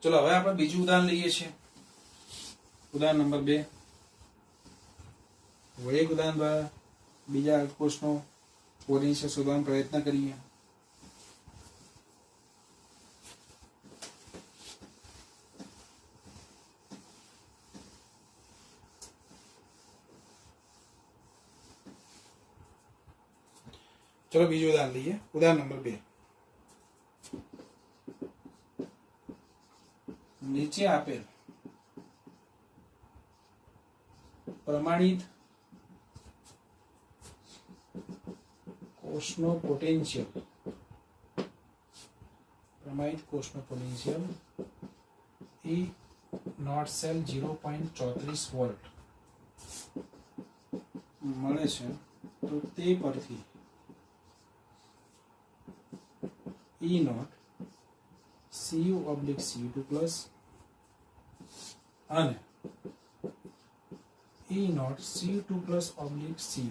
चलो હવે આપણે બીજું ઉદાહરણ લઈએ છીએ ઉદાહરણ નંબર 2 વળી એક ઉદાહરણ દ્વારા બીજા કોષનો પોટેન્શિયલ શોધવાનો પ્રયત્ન કરીએ चलो बीजू उदाहरण लीजिए उदाहरण नंबर 2 नीचे आपेल प्रमाणित कोषनो पोटेंशियल प्रमाणित कोषनो potential E naught cell 0.34 volt મળે છે તો તે પરથી E naught Cu oblique Cu2 plus અને E naught Cu2 plus oblique Cu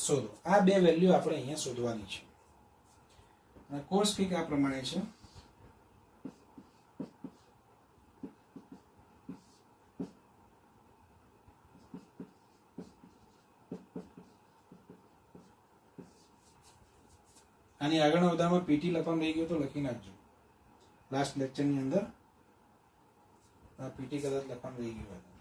શોધો આ બે વેલ્યુ આપણે અહીંયા શોધવાની છે અને કોર્સ કંઈક આ પ્રમાણે છે આની આગળના ઉદાહરણમાં પીટી લખવાનું રહી ગયું તો લખી નાખજો લાસ્ટ લેક્ચરની અંદર આ પીટી કદાચ લખવાનું રહી ગયું હતું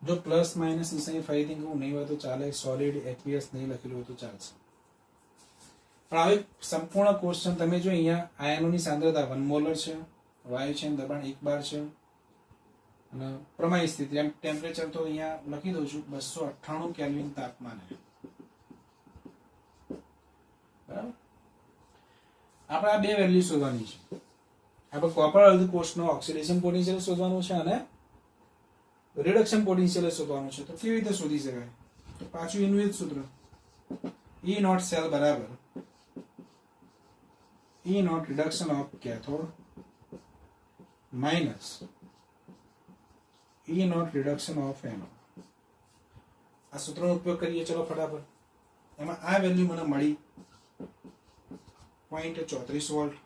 જો પ્લસ માઇનસ નિશાની ફરીથી કહું નહીં હોય તો ચાલે સોલિડ એક્વિયસ નહીં લખેલું હોય તો ચાલશે પણ હવે સંપૂર્ણ ક્વેશ્ચન તમે જો અહીંયા આયનોની સાંદ્રતા 1 મોલર છે વાયુ છે દબાણ 1 બાર છે અને પ્રમાણિત સ્થિતિ એમ ટેમ્પરેચર તો અહીંયા લખી દઉં છું 298 કેલ્વિન તાપમાને બરાબર આપણે આ બે વેલ્યુ શોધવાની છે આપણે કોપર અર્ધ કોષનો ઓક્સિડેશન પોટેન્શિયલ શોધવાનું છે અને રિડક્શન પોટેન્શિયલ શોધવાનું છે તો કેવી રીતે શોધી શકાય તો પાછું એનું જ સૂત્ર E નોટ સેલ બરાબર E naught reduction of cathode minus E naught reduction of anode આ સૂત્રનો ઉપયોગ કરીએ ચલો ફટાફટ એમાં આ વેલ્યુ મને મળી 0.34 વોલ્ટ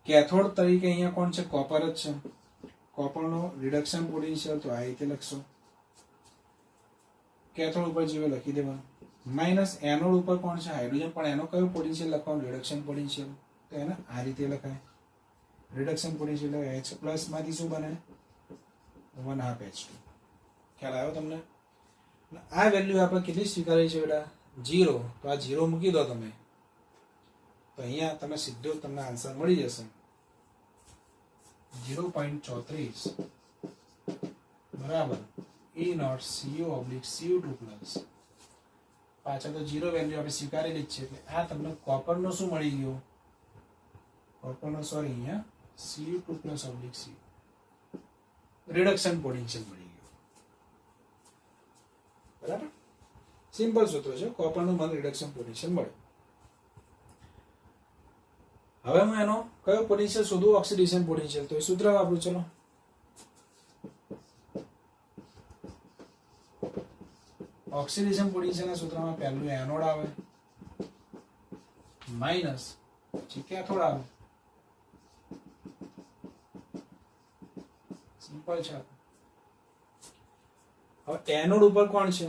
કેથોડ તરીકે અહીંયા કોણ છે કોપર જ છે કોપરનો રિડક્શન પોટેન્શિયલ તો આ રીતે લખશો કેથોડ ઉપર જેવું લખી દેવાનું માઇનસ એનોડ ઉપર કોણ છે હાઇડ્રોજન પણ એનો કયો પોટેન્શિયલ લખવાનું રિડક્શન પોટેન્શિયલ તો એને આ રીતે લખાય રિડક્શન પોટેન્શિયલ H પ્લસ માંથી શું બને 1/2 H2 ખ્યાલ આવ્યો તમને આ વેલ્યુ આપણે કેટલી સ્વીકારી છે બેટા 0 તો આ 0 મૂકી દો તમે તો અહીંયા તમે સીધો તમને આન્સર મળી જશે 0.34 બરાબર E naught Cu oblique Cu2 plus પાછળ તો 0 વેલ્યુ આપણે સ્વીકારેલી જ છે એટલે આ તમને કોપરનો શું મળી ગયો કોપરનો સોરી અહીંયા Cu2 plus oblique Cu reduction potential મળી ગયો બરાબર સિમ્પલ સૂત્ર છે કોપરનું મને રિડક્શન પોટેન્શિયલ મળે હવે હું એનો કયો પોટેન્શિયલ શોધું ઓક્સિડેશન પોટેન્શિયલ તો એ સૂત્ર વાપરું ચલો ઓક્સિડેશન પોટેન્શિયલના સૂત્રમાં પહેલું એનોડ આવે માઇનસ પછી કેથોડ આવે સિમ્પલ છે હવે એનોડ ઉપર કોણ છે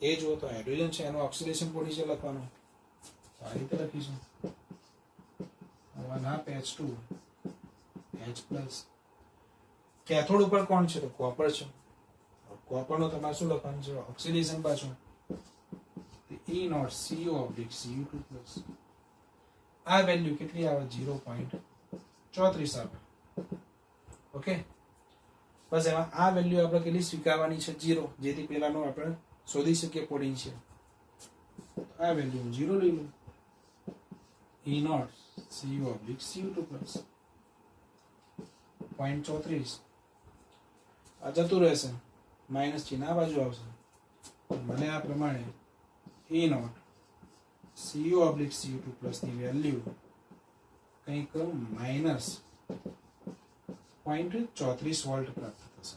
એ જુઓ તો હાઇડ્રોજન છે એનો ઓક્સિડેશન પોટેન્શિયલ લખવાનું આ રીતે લખીશું 1/2 H2 H પ્લસ કેથોડ ઉપર કોણ છે તો કોપર છે કોપરનો તમારે શું લખવાનું છે ઓક્સિડેશન પાછું E naught Cu oblique Cu2 plus આ વેલ્યુ કેટલી આવે 0.34 આવે ઓકે બસ એમાં આ વેલ્યુ આપણે કેટલી સ્વીકારવાની છે 0 જેથી પહેલાનો આપણે શોધી શકીએ પોટેન્શિયલ આ વેલ્યુ 0 લઈ લો E naught Cu oblique Cu2 plus 0.34 આ જતું રહેશે માઇનસ ચિહ્ન આ બાજુ આવશે મને આ પ્રમાણે E naught Cu oblique Cu2 plus ની વેલ્યુ કંઈક -0.34 વોલ્ટ પ્રાપ્ત થશે.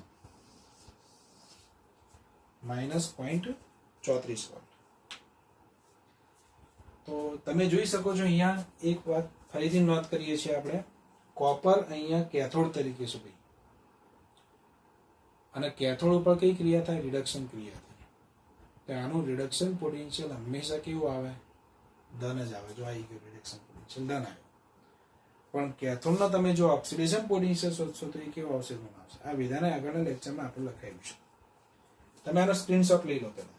-0.34 વોલ્ટ. તો તમે જોઈ શકો છો અહીંયા એક વાત ફરીથી નોંધ કરીએ છીએ આપણે, કોપર અહીંયા કેથોડ તરીકે છે ભાઈ, અને કેથોડ ઉપર કઈ ક્રિયા થાય? રિડક્શન ક્રિયા થાય. તો આનું રિડક્શન પોટેન્શિયલ હંમેશા કેવું આવે? ધન જ આવે. જો આવી ગયું રિડક્શન પોટેન્શિયલ ધન આવ્યો. પણ કેથોડનો તમે જો ઓક્સિડેશન પોટેન્શિયલ શોધશો તો એ કેવો આવશે? ધન આવશે. આ વિધાને આગળના લેક્ચરમાં આપણે લખાયું છે. તમે આનો સ્ક્રીનશોટ લઈ લો પહેલા.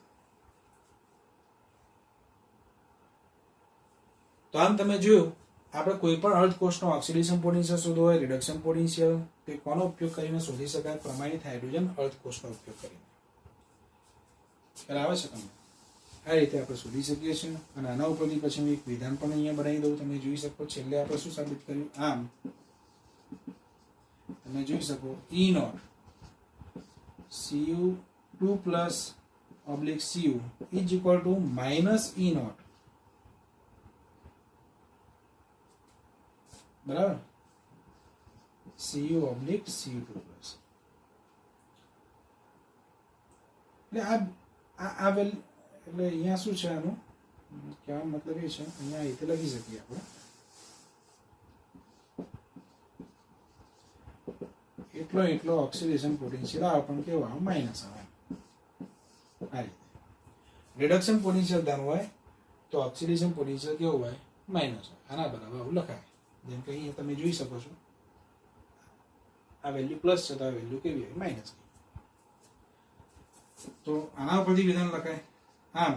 તો આમ તમે જોયું, આપણે કોઈ પણ અર્ધ કોષનો ઓક્સિડેશન પોટેન્શિયલ શોધવો હોય, રિડક્શન પોટેન્શિયલ, તે કોનો ઉપયોગ કરીને શોધી શકાય? પ્રમાણિત હાઇડ્રોજન અર્ધ કોષનો ઉપયોગ કરીને. ખ્યાલ આવે છે તમને? આ રીતે આપણે શોધી શકીએ છીએ. અને આના ઉપરથી પછી હું એક વિધાન પણ અહીંયા બનાવી દઉં. તમે જોઈ શકો છેલ્લે આપણે શું સાબિત કર્યું? આમ તમે જોઈ શકો E0 Cu2 plus oblique Cu is equal to -E0, બરાબર? Cu oblique Cu2 plus. એટલે એટલે અહીંયા શું છે આનું કહેવાનો મતલબ એ છે, અહીંયા રીતે લખી શકીએ આપણે, એટલો ઓક્સિડેશન પોટેન્શિયલ આવે પણ કેવો આવે? માઇનસ આવે. આ રીતે રિડક્શન પોટેન્શિયલ ધન હોય તો ઓક્સિડેશન પોટેન્શિયલ કેવું હોય? માઇનસ હોય. આના બરાબર આવું લખાય. જેમ કે અહીંયા તમે જોઈ શકો છો, આ વેલ્યુ પ્લસ છે તો આ વેલ્યુ કેવી હોય? માઇનસ. તો આના ઉપરથી વિધાન લખાય. આમ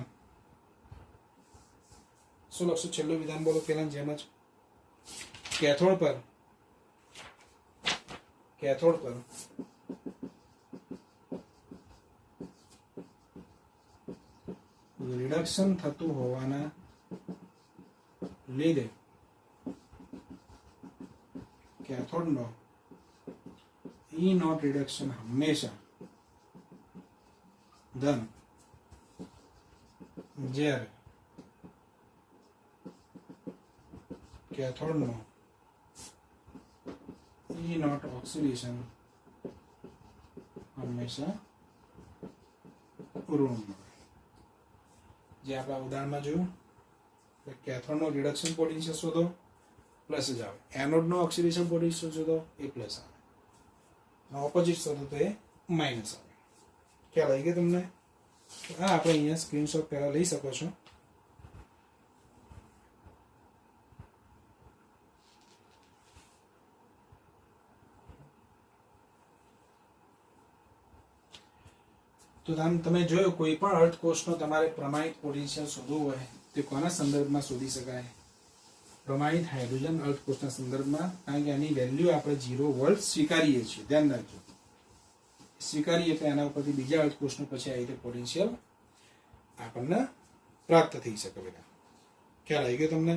શું લખશું? છેલ્લું વિધાન બોલો પેલા જેમ જ. કેથોડ પર રિડક્શન થતું હોવાના લીધે કેથોડનો E0 રિડક્શન હંમેશા ધન, જ્યારે કેથોડનો E0 ઓક્સિડેશન હંમેશા ઋણ મળે. જે આપણા ઉદાહરણમાં જોયું, કેથોડનો રિડક્શન પોટેન્શિયલ શોધો, પ્લસ જ આવે. એનોડનો ઓક્સિડેશન પોટેન્શિયલ શોધો, એ પ્લસ આવે. ઓપોઝિટ શોધો તો એ માઇનસ આવે. ખ્યાલ આવી ગયો તમને? હા, આપણે અહીંયા સ્ક્રીનશોટ પહેલા લઈ શકો છો. તો તમે જોયું, કોઈ પણ અર્ધકોષનો તમારે પ્રમાણિત પોટેન્શિયલ શોધવું હોય તે કોના સંદર્ભમાં શોધી શકાય? પ્રમાણિત હાઇડ્રોજન અર્ધકોષના સંદર્ભમાં. કારણ કે આની વેલ્યુ આપણે 0 વોલ્ટ સ્વીકારીએ છીએ. ધ્યાન રાખજો, સ્વીકારીએ તો એના ઉપરથી બીજા અર્ધકોષનો પછી આ રીતે પોટેન્શિયલ આપણને પ્રાપ્ત થઈ શકે. બધા ખ્યાલ આવી ગયો તમને?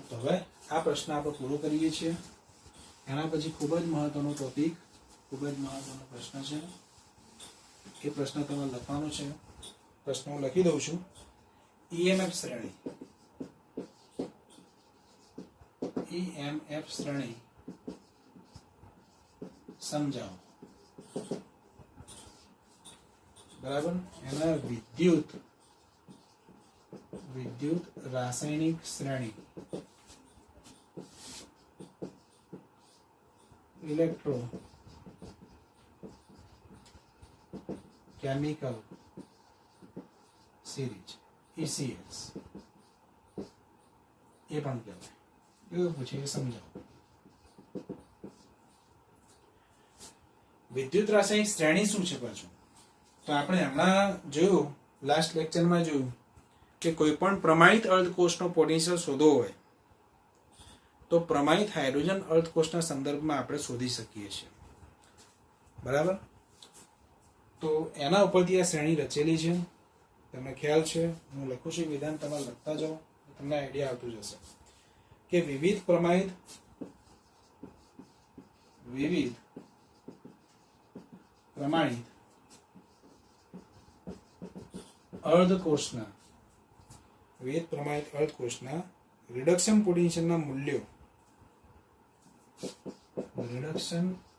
તો હવે આ પ્રશ્ન આપણે પૂરો કરીએ છીએ. એના પછી ખૂબ જ મહત્વનો ટોપિક, ખૂબ જ મહત્વનો પ્રશ્ન છે. એ પ્રશ્ન તમારે લખવાનો છે. પ્રશ્ન હું લખી દઉં છું. EMF શ્રેણી સમજાવો. બરાબર? એના વિદ્યુત રાસાયણિક શ્રેણી, ઇલેક્ટ્રો કેમિકલ સિરીઝ ECS એ પણ કહેવાય. એવું પૂછે સમજાવો. વિદ્યુત રાસાયણિક શ્રેણી શું છે પાછું? તો આપણે હમણાં જોયું, લાસ્ટ લેક્ચરમાં જોયું કે કોઈ પણ પ્રમાણિત અર્ધકોષનો પોટેન્શિયલ શોધવો હોય તો પ્રમાણિત હાઇડ્રોજન અર્ધકોષના સંદર્ભમાં આપણે શોધી શકીએ છીએ. બરાબર? તો એના ઉપરથી આ શ્રેણી રચેલી છે. તમને ખ્યાલ છે? હું લખું છું વિધાન, તમારે લખતા જાઓ, તમને આઈડિયા આવતું જશે કે વિવિધ વિવિધ પ્રમાણિત અર્ધકોષના રિડક્શન પોટેન્શિયલના મૂલ્યો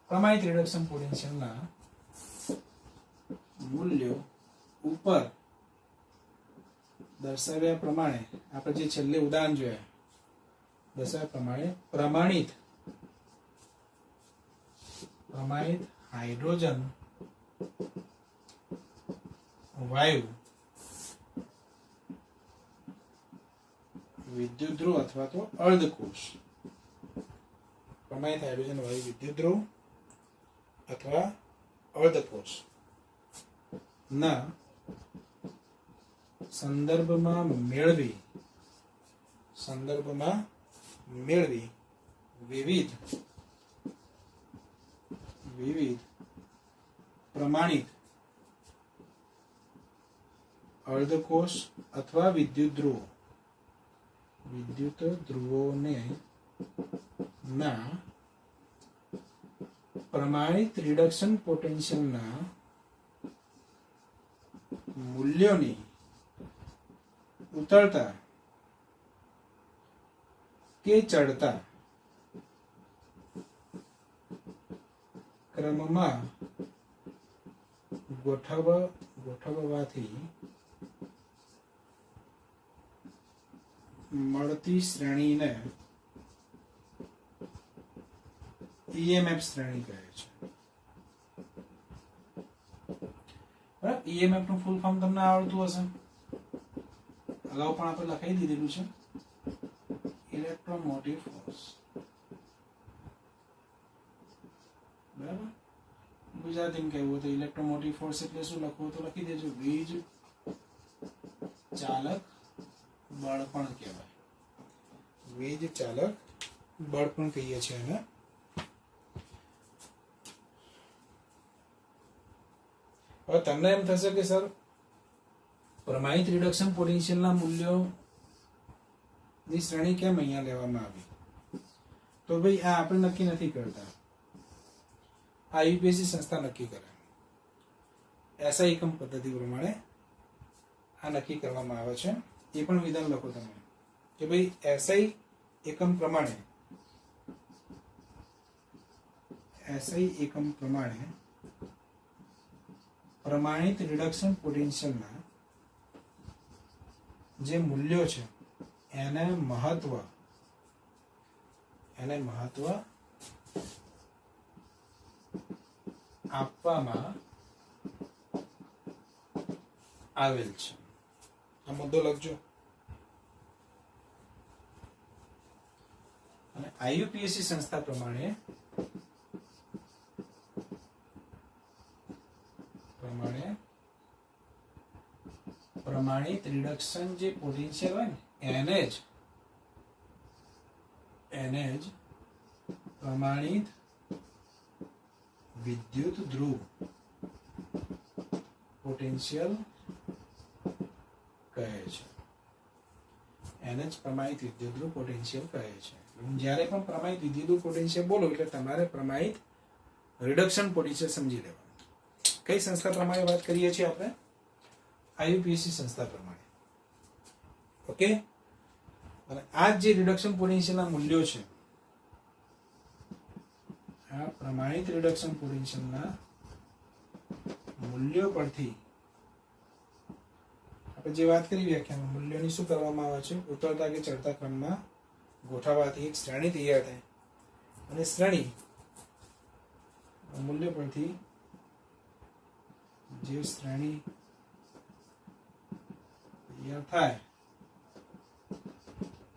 પ્રમાણિત રિડક્શન પોટેન્શિયલના મૂલ્યો ઉપર દર્શાવ્યા પ્રમાણે આપણે જે છેલ્લે ઉદાહરણ જોયા દર્શાવ્યા પ્રમાણે પ્રમાણિત હાઇડ્રોજન વાયુ વિદ્યુત ધ્રુવ અથવા તો અર્ધકોષ પ્રમાણિત હાઇડ્રોજન વાયુ વિદ્યુત ધ્રુવ અથવા અર્ધકોષ ના સંદર્ભમાં મેળવી વિવિધ પ્રમાણિત અર્ધકોષ અથવા વિદ્યુત ધ્રુવોને ના પ્રમાણિત રિડક્શન પોટેન્શિયલના મૂલ્યોની ઉતરતા કે ચડતા ક્રમમાં ગોઠવવાથી મળતી શ્રેણીને EMF શ્રેણી કહે છે. બરાબર, EMF નું ફૂલ ફોર્મ તમને આવડતું હશે, અગાઉ પણ આપણે લખાઈ દીધેલું છે, ઇલેક્ટ્રોમોટિવ ફોર્સ. બરાબર, ગુજરાતીમાં કહેવું તો ઇલેક્ટ્રોમોટિવ ફોર્સ એટલે શું લખવું તો લખી દેજો, વીજ ચાલક બળ પણ કહેવાય, વીજ ચાલક બળ પણ કહીએ છીએ એને. હવે તમને એમ થશે કે સર પ્રમાણિત રિડક્શન પોટેન્શિયલના મૂલ્યોની શ્રેણી કેમ અહીંયા લેવામાં આવી? તો ભાઈ આ આપણે નક્કી નથી કરતા, આ યુપીએસસી સંસ્થા નક્કી કરે. એસઆઈ એકમ પદ્ધતિ પ્રમાણે આ નક્કી કરવામાં આવે છે. એ પણ વિધાન લખો તમે કે ભાઈ એસઆઈ એકમ પ્રમાણે પ્રમાણિત રિડક્શન પોટેન્શિયલના જે મૂલ્યો છે એને મહત્વ આપવામાં આવેલ છે. આ મુદ્દો લખજો. અને આઈયુપીએસસી સંસ્થા પ્રમાણે પ્રમાણિત રિડક્શન જે પોટેન્શિયલ હોય ને એને જ પ્રમાણિત વિદ્યુત ધ્રુવ પોટેન્શિયલ કહે છે. એને જ પ્રમાણિત વિદ્યુત ધ્રુવ પોટેન્શિયલ કહે છે. જ્યારે પણ પ્રમાણિત વિદ્યુત ધ્રુવ પોટેન્શિયલ બોલો એટલે તમારે પ્રમાણિત રિડક્શન પોટેન્શિયલ સમજી લેવાનું. કઈ સંસ્થા પ્રમાણે વાત કરીએ છીએ આપણે? આઈયુપીએસસી સંસ્થા પ્રમાણે. ઓકે, અને આ જે રિડક્શન પોટેન્શિયલના મૂલ્યો છે, આ પ્રમાણિત રિડક્શન પોટેન્શિયલના મૂલ્યો પરથી આપણે જે વાત કરી વ્યાખ્યાનમાં, મૂલ્યોની શું કરવામાં આવે છે? ઉતરતા કે ચડતા ક્રમમાં ગોઠવવાથી એક શ્રેણી તૈયાર થાય, અને શ્રેણી મૂલ્ય પરથી જે શ્રેણી તૈયાર થાય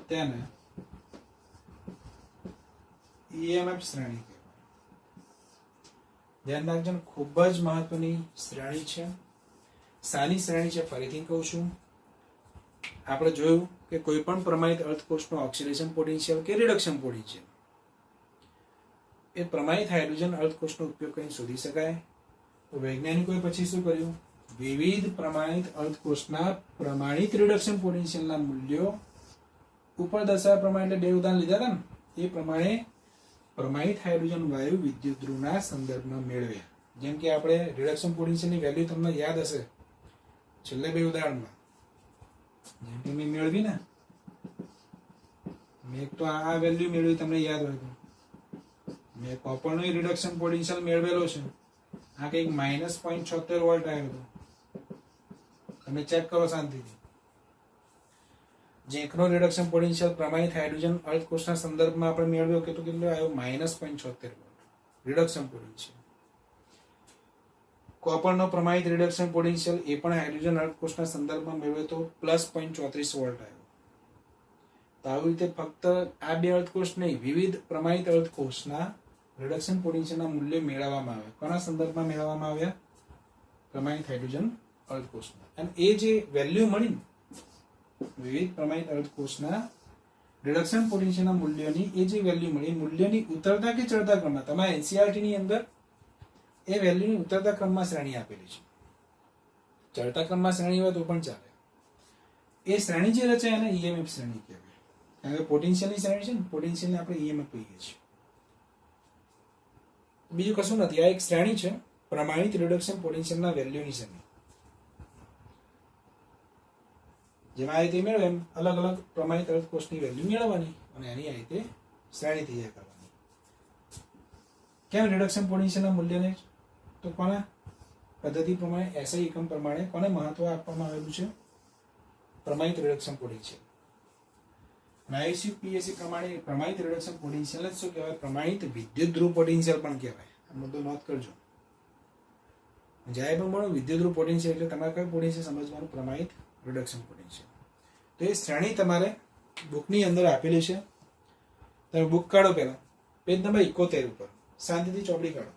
તેને EMF શ્રેણી કહેવાય. ધ્યાન રાખજો, ખૂબ જ મહત્વની શ્રેણી છે. સાની શ્રેણી છે ફરીથી કહું છું. આપણે જોયું કે કોઈ પણ પ્રમાણિત અર્ધકોષનો ઓક્સિડેશન પોટેન્શિયલ કે રિડક્શન પોટેન્શિયલ એ પ્રમાણિત હાઇડ્રોજન અર્ધકોષનો ઉપયોગ કરીને શોધી શકાય. તો વૈજ્ઞાનિકોએ પછી શું કર્યું? વિવિધ પ્રમાણિત અર્ધકોષના પ્રમાણિત રિડક્શન પોટેન્શિયલના મૂલ્યો ઉપર દર્શાવ્યા પ્રમાણે, એટલે બે ઉદાહરણ લીધા હતા ને, એ પ્રમાણે પ્રમાણિત હાઇડ્રોજન વાયુ વિદ્યુત ધ્રુવના સંદર્ભમાં મેળવ્યા. જેમ કે આપણે રિડક્શન પોટેન્શિયલની વેલ્યુ તમને યાદ હશે છેલ્લે બે ઉદાહરણમાં, જેમ કે મેં મેળવી ને, મેં એક તો આ વેલ્યુ મેળવી તમને યાદ હોય તો, મેં કોપરનો રિડક્શન પોટેન્શિયલ મેળવેલો છે, આ કંઈક -0.76 વોલ્ટ આવ્યો હતો. તમે ચેક કરો શાંતિથી. ઝીંકનો રિડક્શન પોટેન્શિયલ પ્રમાણિત હાઇડ્રોજન અર્ધ કોષના સંદર્ભમાં આપણે મેળવ્યો કે તો કેટલો આવ્યો? -0.76 વોલ્ટ રિડક્શન પોટેન્શિયલ. કોપરનો પ્રમાણિત રિડક્શન પોટેન્શિયલ એ પણ હાઇડ્રોજન અર્ધ કોષના સંદર્ભમાં મેળવ્યો તો +0.34 વોલ્ટ આવ્યો. તો આવી રીતે ફક્ત આ બે અર્ધકોષ નહીં, વિવિધ પ્રમાણિત અર્ધકોષના રિડક્શન પોટેન્શિયલના મૂલ્ય મેળવવામાં આવે. કોના સંદર્ભમાં મેળવવામાં આવ્યા? પ્રમાણિત હાઇડ્રોજન અર્ધકોષના. અને એ જે વેલ્યુ મળી ને વિવિધ પ્રમાણિત અર્ધકોષના રિડક્શન પોટેન્શિયલના મૂલ્યોની એ જે વેલ્યુ મળી, મૂલ્યની ઉતરતા કે ચડતા ક્રમમાં, તમારા એનસીઆરટી ની અંદર એ વેલ્યુની ઉતરતા ક્રમમાં શ્રેણી આપેલી છે. ચડતા ક્રમમાં શ્રેણી હોય તો પણ ચાલે. એ શ્રેણી જે રચાય એને ઈએમએફ શ્રેણી કહેવાય. કારણ કે પોટેન્શિયલની શ્રેણી છે ને, પોટેન્શિયલને આપણે ઈએમએફ કહીએ છીએ. બીજું કશું નથી, આ એક શ્રેણી છે પ્રમાણિત રિડક્શન પોટેન્શિયલના વેલ્યુની શ્રેણી. જેમાં આ રીતે મેળવે એમ અલગ અલગ પ્રમાણિત અર્ધકોષની વેલ્યુ મેળવવાની અને એની આ રીતે શ્રેણી તૈયાર કરવાની. કેમ રિડક્શન પોટેન્શિયલના મૂલ્યને તો કોના પદ્ધતિ પ્રમાણે એસઆઈ એકમ પ્રમાણે કોને મહત્વ આપવામાં આવેલું છે? પ્રમાણિત રિડક્શન પોટેન્શિયલ. આઈયુસીપીએસસી પ્રમાણે પ્રમાણિત રિડક્શન પોટેન્શિયલ જ શું કહેવાય? પ્રમાણિત વિદ્યુત ધ્રુવ પોટેન્શિયલ પણ કહેવાય. આ મુદ્દો નોંધ કરજો. જ્યારે પણ મળો વિદ્યુત ધ્રુવ પોટેન્શિયલ એટલે તમારે કયું પોટેન્શિયલ સમજવાનું? પ્રમાણિત રિડક્શન પોટેન્શિયલ. તો એ શ્રેણી તમારે બુકની અંદર આપેલી છે. તમે બુક કાઢો પહેલા, પેજ નંબર 71 ઉપર શાંતિથી ચોપડી કાઢો.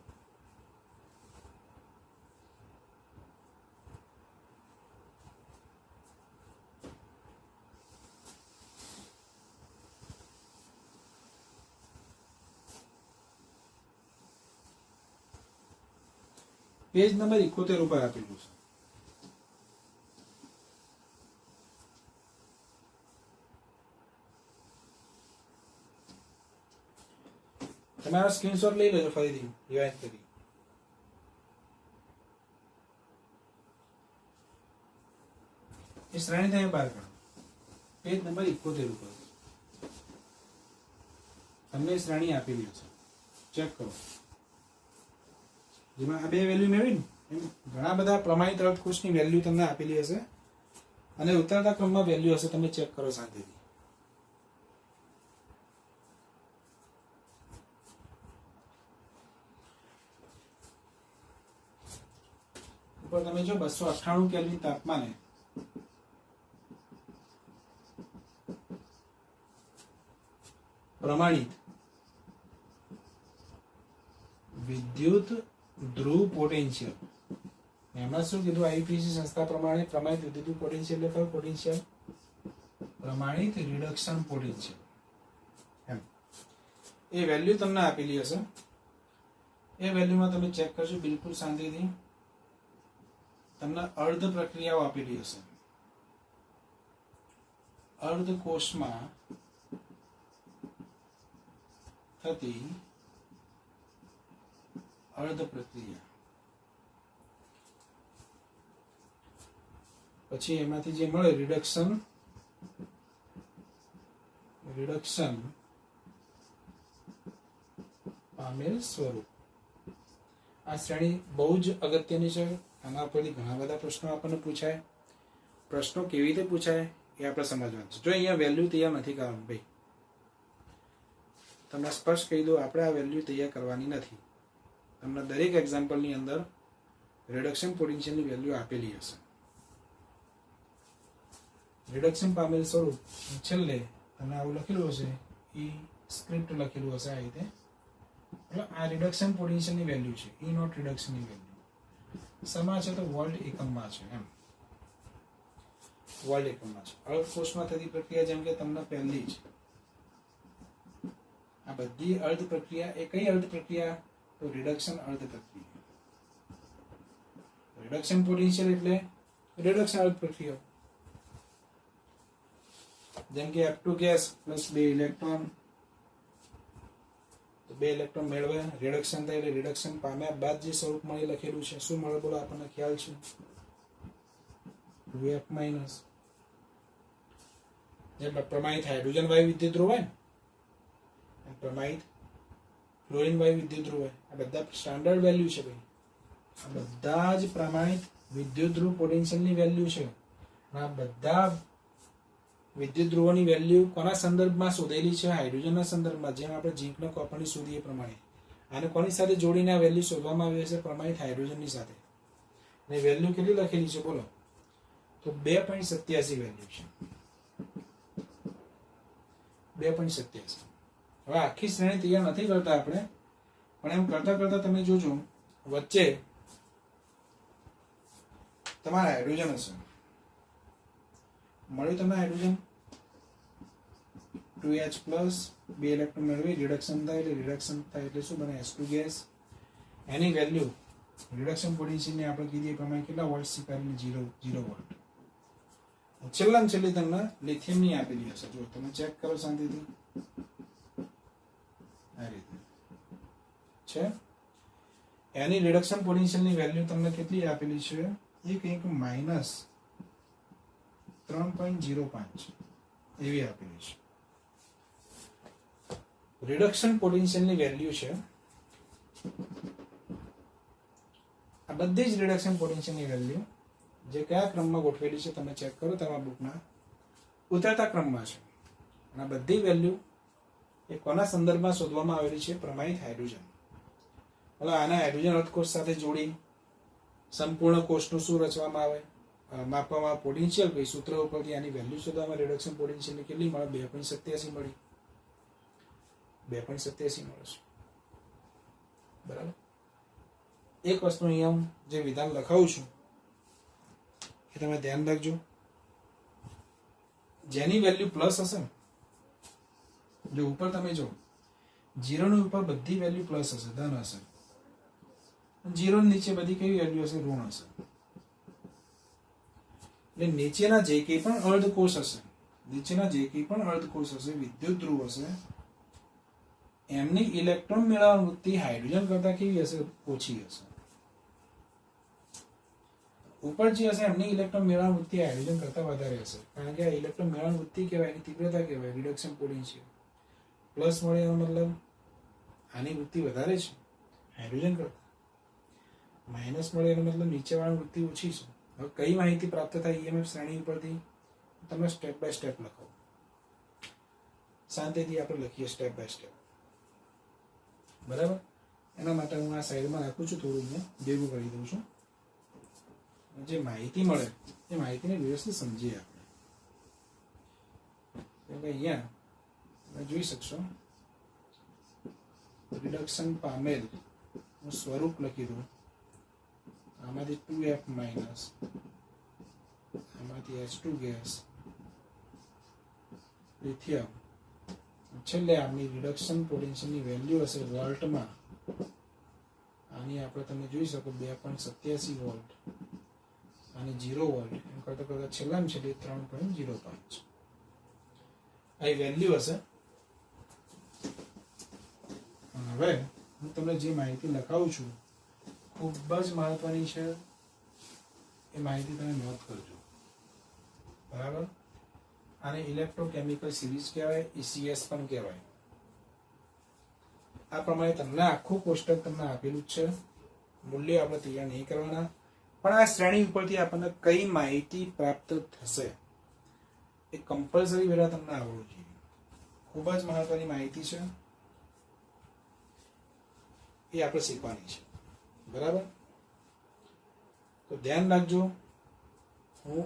પેજ નંબર 71 ઉપર આપેલું છે. તમારા સ્ક્રીનશોટ લઈ લેજો ફરીથી રિવાઇઝ કરી. એ શ્રેણી તમે બહાર કાઢો પેજ નંબર 71 ઉપર તમને શ્રેણી આપેલી છે, ચેક કરો. જેમાં આ બે વેલ્યુ મેળવી ને એમ ઘણા બધા પ્રમાણિત અર્ધકોષની વેલ્યુ તમને આપેલી હશે અને ઉતરતા ક્રમમાં વેલ્યુ હશે. તમે ચેક કરો શાંતિથી. ઉપર તમે જો 298 કેલ્વિન તાપમાને પ્રમાણિત વિદ્યુત ધ્રુવ પોટેન્શિયલ, એમાં શું કીધું? આઈયુપીએસસી સંસ્થા પ્રમાણે પ્રમાણિત વિદ્યુત પોટેન્શિયલ એટલે કયું પોટેન્શિયલ? પ્રમાણિત રિડક્શન પોટેન્શિયલ. એમ એ વેલ્યુ તમને આપેલી હશે. એ વેલ્યુમાં તમે ચેક કરજો બિલકુલ શાંતિથી. તમને અર્ધ પ્રક્રિયાઓ આપેલી હશે. અર્ધ કોષમાં થતી અર્ધ પ્રક્રિયા, પછી એમાંથી જે મળે રિડક્શન પામેલ સ્વરૂપ. આ શ્રેણી બહુ જ અગત્યની છે. આના પરથી ઘણા બધા પ્રશ્નો આપણને પૂછાય. પ્રશ્નો કેવી રીતે પૂછાય એ આપણે સમજવાનું છે. જો અહીંયા વેલ્યુ તૈયાર નથી કરવાનું ભાઈ, તમને સ્પષ્ટ કહી દો, આપણે આ વેલ્યુ તૈયાર કરવાની નથી. તમને દરેક એક્ઝામ્પલની અંદર રિડક્શન પોટેન્શિયલની વેલ્યુ આપેલી હશે. રિડક્શન પામેલ સ્વરૂપ છેલ્લે તમને આવું લખેલું હશે, ઈ સ્ક્રિપ્ટ લખેલું હશે આ રીતે. એટલે આ રિડક્શન પોટેન્શિયલની વેલ્યુ છે, ઈ નોટ રિડક્શનની વેલ્યુ. શેમાં છે તો વોલ્ટ એકમમાં છે. એમ વોલ્ટ એકમમાં છે. અર્ધકોષમાં થતી પ્રક્રિયા જેમ કે તમને પહેલી છે. આ બધી અર્ધ પ્રક્રિયા એ કઈ અર્ધ પ્રક્રિયા? તો રિડક્શન અર્ધ પ્રક્રિયા. રિડક્શન પોટેન્શિયલ એટલે રિડક્શન અર્ધ પ્રક્રિયા. જેમ કે F2 ગેસ +2 ઇલેક્ટ્રોન, તો 2 ઇલેક્ટ્રોન મેળવે, રિડક્શન થાય એટલે રિડક્શન પામ્યા બાદ જે સ્વરૂપ મળે લખેલું છે શું મળે બોલો આપણને ખ્યાલ છે? 2f માઇનસ જે પ્રમાણિત હાઇડ્રોજન વાયુ વિદ્યુત ધ્રુવ હોય ને પ્રમાણિત ક્લોરીન વાયુ વિદ્યુત ધ્રુવ હોય, આ બધા સ્ટાન્ડર્ડ વેલ્યુ છે ભાઈ, આ બધા જ પ્રમાણિત વિદ્યુત ધ્રુવ પોટેન્શિયલની વેલ્યુ છે. આ બધા વિદ્યુત ધ્રુવોની વેલ્યુ કોના સંદર્ભમાં શોધેલી છે? હાઇડ્રોજનના સંદર્ભમાં. જેમ આપણે ઝીંકનો કોપરની શોધીએ પ્રમાણે આને કોની સાથે જોડીને આ વેલ્યુ શોધવામાં આવી છે? પ્રમાણિત હાઇડ્રોજનની સાથે. અને વેલ્યુ કેટલી લખેલી છે બોલો? તો 2.87 વેલ્યુ છે, 2.87. હવે આખી શ્રેણી તૈયાર નથી કરતા આપણે, પણ એમ કરતા કરતા તમે જોજો વચ્ચે તમારા હાઇડ્રોજન હશે, મળ્યું તમને હાઇડ્રોજન 2H પ્લસ 2 ઇલેક્ટ્રોન મેળવી રિડક્શન થાય એટલે શું બને? H2 gas. એની વેલ્યુ રિડક્શન પોટેન્શિયલને આપણે કીધી પ્રમાણે કેટલા વોલ્ટ સ્વીકારીને 0 વોલ્ટ. છેલ્લી તમને લિથિયમની આપેલી હશે, જો તમે ચેક કરો શાંતિથી, આ રીતે છે. એની રિડક્શન પોટેન્શિયલની વેલ્યુ તમને કેટલી આપેલી છે? એ કંઈક -3.05 એવી આપેલી છે. રિડક્શન પોટેન્શિયલની વેલ્યુ છે. આ બધી જ રિડક્શન પોટેન્શિયલની વેલ્યુ જે કયા ક્રમમાં ગોઠવેલી છે તમે ચેક કરો, તમારા બુકના ઉતરતા ક્રમમાં છે. અને આ બધી વેલ્યુ એ કોના સંદર્ભમાં શોધવામાં આવેલી છે? પ્રમાણિત હાઇડ્રોજન. એટલે આના હાઇડ્રોજન અર્ધકોષ સાથે જોડી સંપૂર્ણ કોષનું શું રચવામાં આવે? માપવામાં પોટેન્શિયલ કઈ સૂત્ર ઉપરથી આની વેલ્યુ શોધવામાં રિડક્શન પોટેન્શિયલની કેટલી મળે? 2.87 મળી, 2.87 મળે છે. બરાબર. એક વસ્તુ અહીંયા જે વિધાન લખાવું છું એ તમે ધ્યાન રાખજો, જેની વેલ્યુ પ્લસ હશે ને, જો ઉપર તમે જો 0 ની ઉપર બધી વેલ્યુ પ્લસ હશે, ધન હશે, 0 ની નીચે બધી કેવી વેલ્યુ હશે? ઋણ હશે. એટલે નીચેના જે કંઈ પણ અર્ધકોષ હશે, વિદ્યુત ધ્રુવ હશે, એમની ઇલેક્ટ્રોન મેળવવાની વૃત્તિ હાઇડ્રોજન કરતા કેવી હશે? ઓછી હશે. ઉપર જે હશે એમની ઇલેક્ટ્રોન મેળવવાની વૃત્તિ હાઇડ્રોજન કરતા વધારે હશે, કારણ કે આ ઇલેક્ટ્રોન મેળવવાની વૃત્તિ કહેવાય, એની તીવ્રતા કહેવાય, રિડક્શન પોટેન્શિયલ. પ્લસ મળે એનો મતલબ આની વૃત્તિ વધારે છે હાઇડ્રોજન કરતા, માઇનસ મળે એનો મતલબ નીચેવાળાની વૃત્તિ ઓછી છે. હવે કઈ માહિતી પ્રાપ્ત થાય EMF શ્રેણી ઉપરથી? તમે સ્ટેપ બાય સ્ટેપ લખો, શાંતિથી આપણે લખીએ સ્ટેપ બાય સ્ટેપ. બરાબર. એના માટે હું આ સાઈડમાં રાખું છું, થોડું અહીંયા ભેગું કરી દઉં છું. જે માહિતી મળે એ માહિતીને વ્યવસ્થિત સમજીએ આપણે. કેમ કે અહીંયા તમે જોઈ શકશો રિડક્શન પામેલ હું સ્વરૂપ લખી દઉં, આમાંથી 2F માઇનસ, આમાંથી H2 ગેસ, લિથિયમ, છેલ્લે આમની રિડક્શન પોટેન્શિયલની વેલ્યુ હશે વોલ્ટમાં. આની આપણે તમે જોઈ શકો 2.87 વોલ્ટ અને 0 વોલ્ટ એમ કરતા કરતા છેલ્લામાં છેલ્લી 3.05 આ વેલ્યુ હશે. હવે હું તમને જે માહિતી લખાવું છું ખૂબ જ મહત્વની છે, એ માહિતી તમે નોંધ કરજો. બરાબર. આને ઇલેક્ટ્રોકેમિકલ સિરીઝ કહેવાય, ECS પણ કહેવાય. આ પ્રમાણે તમને આખું કોષ્ટક તમને આપેલું જ છે, મૂલ્ય આપણે તૈયાર નહીં કરવાના, પણ આ શ્રેણી ઉપરથી આપણને કઈ માહિતી પ્રાપ્ત થશે એ કમ્પલસરી વેળા તમને આવડવું જોઈએ. ખૂબ જ મહત્વની માહિતી છે, એ આપણે શીખવાની છે. બરાબર. તો ધ્યાન રાખજો, હું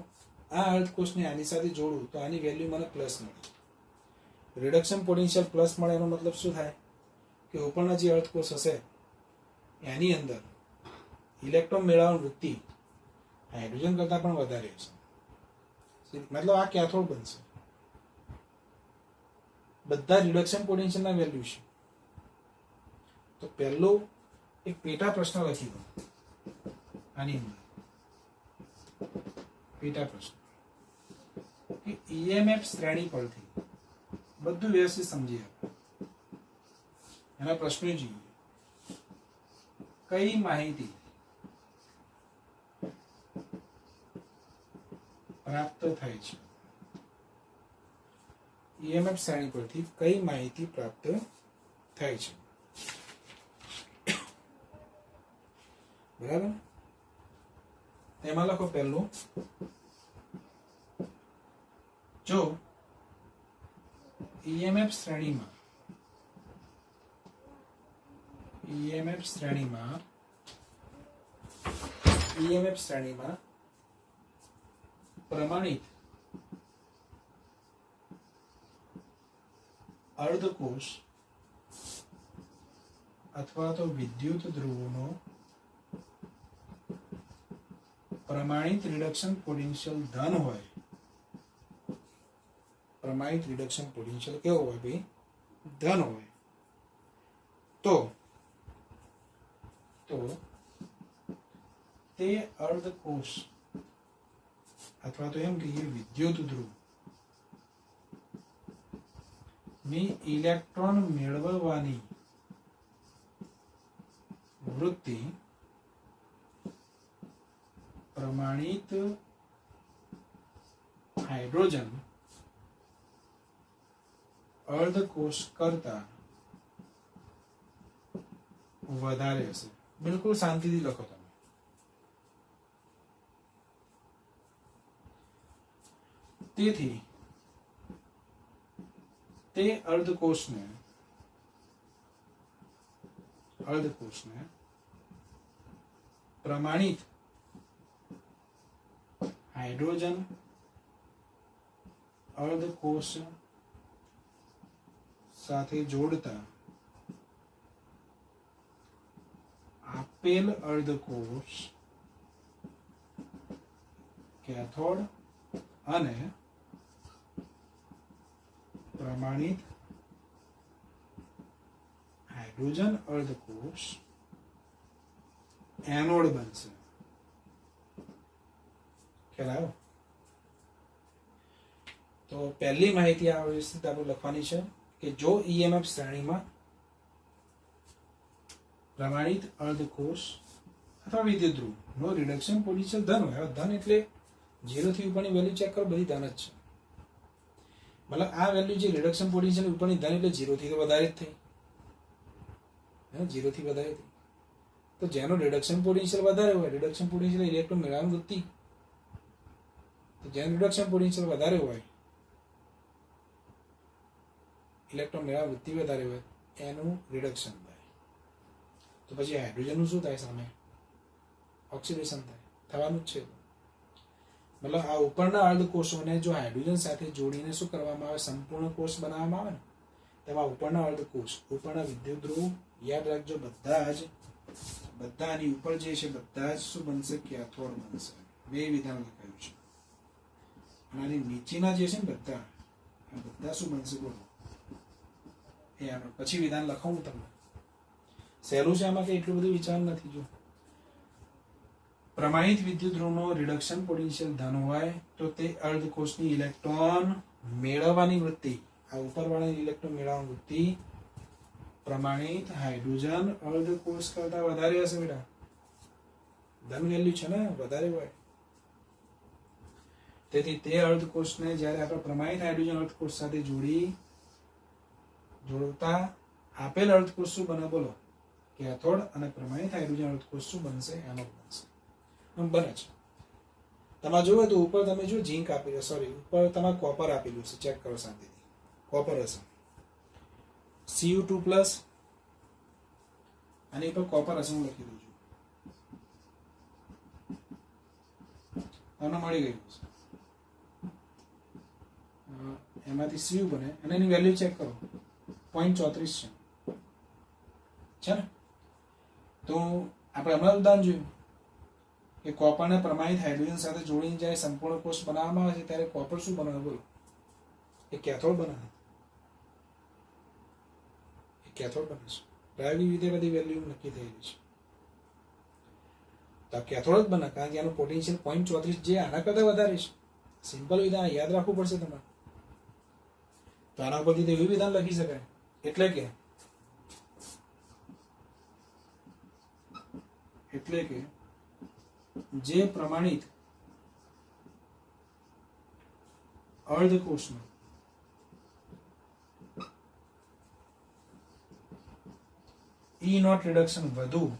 આ અર્ધકોષને આની સાથે જોડું તો આની વેલ્યુ મને પ્લસ મળે, રિડક્શન પોટેન્શિયલ પ્લસ મળે. એનો મતલબ શું થાય કે ઉપરના જે અર્ધકોષ હશે એની અંદર ઇલેક્ટ્રોન મેળવવાની વૃત્તિ હાઇડ્રોજન કરતા પણ વધારે હશે. મતલબ આ કેથોડ બનશે. બધા રિડક્શન પોટેન્શિયલના વેલ્યુ છે. તો પહેલો એક પેટા પ્રશ્ન લખી દો આની અંદર, પેટા પ્રશ્ન કે EMF શ્રેણી પરથી બધું વ્યવસ્થિત સમજી આપણે. એના પ્રશ્નો જોઈએ. કઈ માહિતી પ્રાપ્ત થાય છે? ઈએમએફ શ્રેણી પરથી કઈ માહિતી પ્રાપ્ત થાય છે? બરાબર. તેમાં લખો પહેલું, જો ઈએમએફ શ્રેણીમાં પ્રમાણિત અર્ધકોષ અથવા તો વિદ્યુત ધ્રુવોનો પ્રમાણિત રિડક્શન પોટેન્શિયલ ધન હોય. પ્રમાણિત રિડક્શન પોટેન્શિયલ કેવો હોય ભાઈ? ધન હોય. તો તે અર્ધકોષ અથવા તો એમ કહીએ વિદ્યુત ધ્રુવ ની ઇલેક્ટ્રોન મેળવવાની વૃત્તિ પ્રમાણિત હાઇડ્રોજન અર્ધકોષ કરતા વધારે હશે. બિલકુલ શાંતિથી લખો તમે. તેથી તે અર્ધકોષને પ્રમાણિત હાઇડ્રોજન અર્ધકોષ સાથે જોડતા આપેલ અર્ધકોષ કેથોડ અને પ્રમાણિત હાઇડ્રોજન અર્ધકોષ એનોડ બનશે. ખ્યાલ આવ્યો? તો પહેલી માહિતી આ વ્યવસ્થિત આપણે લખવાની છે કે જો ઈએમએફ શ્રેણીમાં પ્રમાણિત અર્ધકોષ અથવા વિદ્યુત ધ્રુવ નો રિડક્શન પોટેન્શિયલ ધન હોય. ધન એટલે 0 થી ઉપરની વેલ્યુ ચેક કરો, બધી ધન જ છે. મતલબ આ વેલ્યુ જે રિડક્શન પોટેન્શિયલ ઉપરની ધન એટલે 0 થી તો વધારે જ થઈ, 0 થી વધારે થઈ. તો જેનો રિડક્શન પોટેન્શિયલ વધારે હોય, રિડક્શન પોટેન્શિયલ ઇલેક્ટ્રોન મેળવવાની વૃત્તિ, તો જેનું રિડક્શન પોટેન્શિયલ વધારે હોય, ઇલેક્ટ્રોન મેળવવાની વૃત્તિ વધારે હોય, એનું રિડક્શન થાય. તો પછી હાઇડ્રોજનનું શું થાય? સામે ઓક્સિડેશન થાય, થવાનું જ છે. મતલબ આ ઉપરના અર્ધકોષોને જો હાઇડ્રોજન સાથે જોડીને શું કરવામાં આવે? સંપૂર્ણ કોષ બનાવવામાં આવે ને, તેમાં ઉપરના અર્ધકોષ, ઉપરના વિદ્યુત ધ્રુવ યાદ રાખજો, બધા આની ઉપર જે છે બધા જ શું બનશે? કેથોડ બનશે. બે વિધાન લખાયું છે. અને આની નીચેના જે છે ને બધા શું બનશે? બોલો. એ આગળ પછી વિધાન લખાવું તમને. સહેલું છે, આમાં કઈ એટલું બધું વિચાર નથી. જો પ્રમાણિત વિદ્યુત ધ્રુવનો રિડક્શન પોટેન્શિયલ ધન હોય તો તે અર્ધકોષની ઇલેક્ટ્રોન મેળવવાની વૃત્તિ, આ ઉપરવાળાની ઇલેક્ટ્રોન મેળવવાની વૃત્તિ પ્રમાણિત હાઇડ્રોજન અર્ધકોષ કરતા વધારે હશે. બેટા ધન વેલ્યુ છે ને, વધારે હોય. તેથી તે અર્ધકોષને જ્યારે આપણે પ્રમાણિત હાઇડ્રોજન અર્ધકોષ સાથે જોડતા આપેલ અર્ધકોષ શું બને? બોલો. કેથોડ અને પ્રમાણિત હાઇડ્રોજન અર્ધકોષ શું બનશે? એનોડ બનશે. બને છે. તમારે જોવે તો ઉપર તમે જો ઝીંક આપેલું, સોરી ઉપર તમારે કોપર આપેલું છે, ચેક કરો શાંતિથી. કોપર હશે Cu2+, આની ઉપર કોપર હશે, હું લખી દઉં છું, તમને મળી ગયું છે. એમાંથી Cu બને અને એની વેલ્યુ ચેક કરો, 0.34 છે ને. તો આપણે હમણાં ઉદાહરણ જોયું કે કોપરને પ્રમાણિત હાઇડ્રોજન સાથે જોડીને જ્યારે સંપૂર્ણ કોષ બનાવવામાં આવે છે ત્યારે કોપર શું બનાવે? બોલો. એ કેથોડ બનાવે. કેથોડ બને છે. પ્રાયોગિક રીતે બધી વેલ્યુ નક્કી થયેલી છે. તો કેથોડ જ બને, કારણ કે આનું પોટેન્શિયલ 0.34 જે આના કરતા વધારે છે. સિમ્પલ વિધાન યાદ રાખવું પડશે તમારે. તો આના ઉપરથી તો એવું વિધાન લખી શકાય. એટલે કે એટલે કે જે પ્રમાણિત અર્ધકોષમાં ઈ નોટ રિડક્શન વધુ,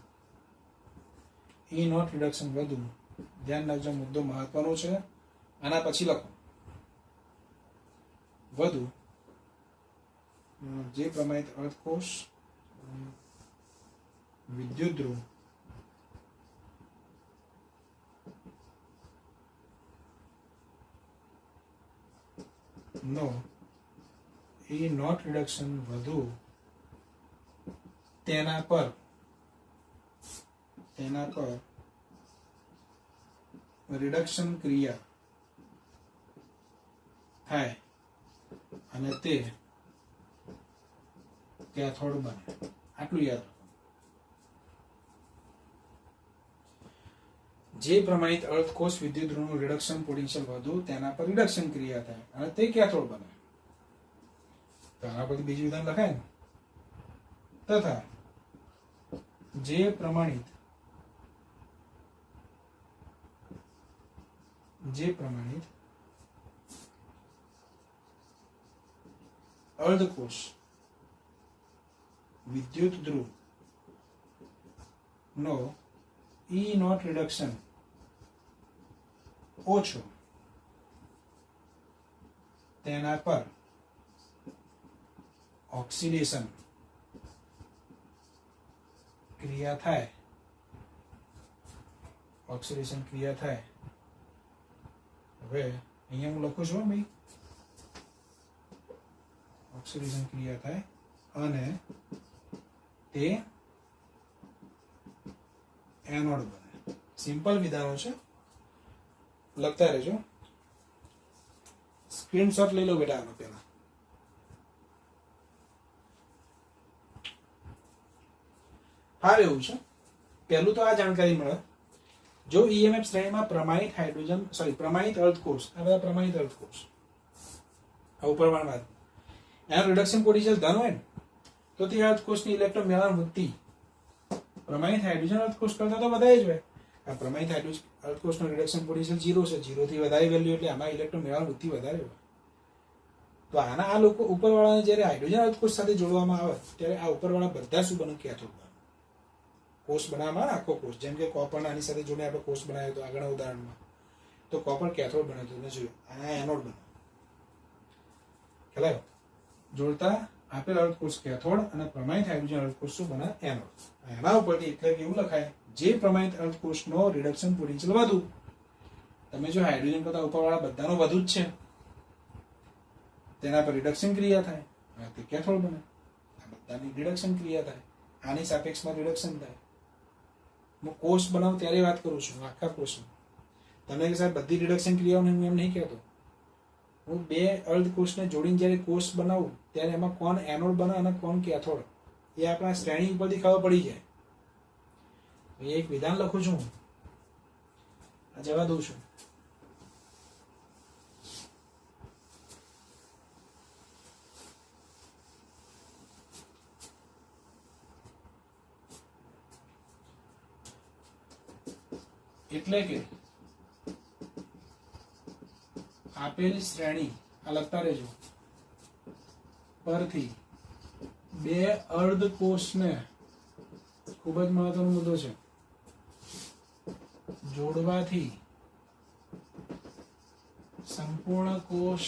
ઈ નોટ રિડક્શન વધુ, ધ્યાન રાખજો મુદ્દો મહત્વનો છે, આના પછી લખો વધુ જે પ્રમાણિત અર્ધકોષ વિદ્યુત ધ્રુવ નો ઈ નોટ રિડક્શન વધુ, તેના પર રિડક્શન ક્રિયા થાય અને તે કેથોડ બને. આટલું યાદ રાખો. જે પ્રમાણિત અર્ધકોષ વિદ્યુત ધ્રુવનું રિડક્શન પોટેન્શિયલ વધુ, તેના પર રિડક્શન ક્રિયા થાય અને તે કેથોડ બને. તો આના પરથી બીજું વિધાન લખાય ને, તથા જે પ્રમાણિત અર્ધકોષ વિદ્યુત ધ્રુવ નો ઈ નોટ રિડક્શન ઓછો, તેના પર ઓક્સિડેશન ક્રિયા થાય, ઓક્સિડેશન ક્રિયા થાય. હવે અહીંયા હું લખું છું ભાઈ, ઓક્સિડેશન ક્રિયા થાય અને તે એનોડ બને. સિમ્પલ વિધાનો છે, લખતા રહેજો. સ્ક્રીનશોટ લઈ લો બેટા આનો પહેલા. હા એવું છે. પહેલું તો આ જાણકારી મળે, જો ઈએમએફ શ્રેણીમાં પ્રમાણિત અર્ધકોષ, આ બધા પ્રમાણિત અર્ધકોષ, આ ઉપરવાળા વાત, એનું રિડક્શન પોટેન્શિયલ ધન હોય ને, તો તે અર્ધકોષની ઇલેક્ટ્રોન મેળવણ વૃત્તિ પ્રમાણિત હાઇડ્રોજન અર્ધકોષ કરતા તો વધારે જ હોય. આ પ્રમાણિત હાઇડ્રોજન અર્ધકોષનો રિડક્શન પોટેન્શિયલ 0 છે, 0 થી વધારે વેલ્યુ એટલે આમાં ઇલેક્ટ્રોન મેળવણ વૃત્તિ વધારે હોય. તો આના આ લોકો ઉપરવાળાને જ્યારે હાઇડ્રોજન અર્ધકોષ સાથે જોડવામાં આવે ત્યારે આ ઉપરવાળા બધા શું બને? કેથોડ બને. કોષ બનાવવામાં આખો કોષ, જેમ કે કોપરના આની સાથે જોડે આપણે કોષ બનાવ્યો તો આગળના ઉદાહરણમાં, તો કોપર કેથોડ બને તો જોયું, આ એનોડ બને. ખ્યાલ જોડતા આપેલ અર્ધકોષ કેથોડ અને પ્રમાણિત હાઇડ્રોજન અર્ધકોષ શું બને? એનોડ. એના ઉપરથી એટલે એવું લખાય, જે પ્રમાણિત અર્ધકોષનો રિડક્શન પોટેન્શિયલ વધુ, તમે જો હાઇડ્રોજન કરતા ઉપરવાળા બધાનો વધુ જ છે, તેના પર રિડક્શન ક્રિયા થાય તે કેથોડ બને. આ બધાની રિડક્શન ક્રિયા થાય, આની સાપેક્ષમાં રિડક્શન થાય. હું કોષ બનાવું ત્યારે વાત કરું છું, આખા કોષમાં. તમે કે સાહેબ બધી રિડક્શન ક્રિયાઓને હું એમ નહીં કહેતો. હું બે અર્ધકોષને જોડીને જ્યારે કોષ બનાવું ત્યારે એમાં કોણ એનોડ બને અને કોણ કેથોડ, એ આપણા શ્રેણી ઉપરથી ખબર પડી જાય. એક વિધાન લખું છું, આ જવા દઉં છું. એટલે કે આપેલ શ્રેણી, આ લખતા રહેજો, પરથી બે અર્ધકોષને, ખૂબ જ મહત્વનો મુદ્દો છે, જોડવાથી સંપૂર્ણ કોષ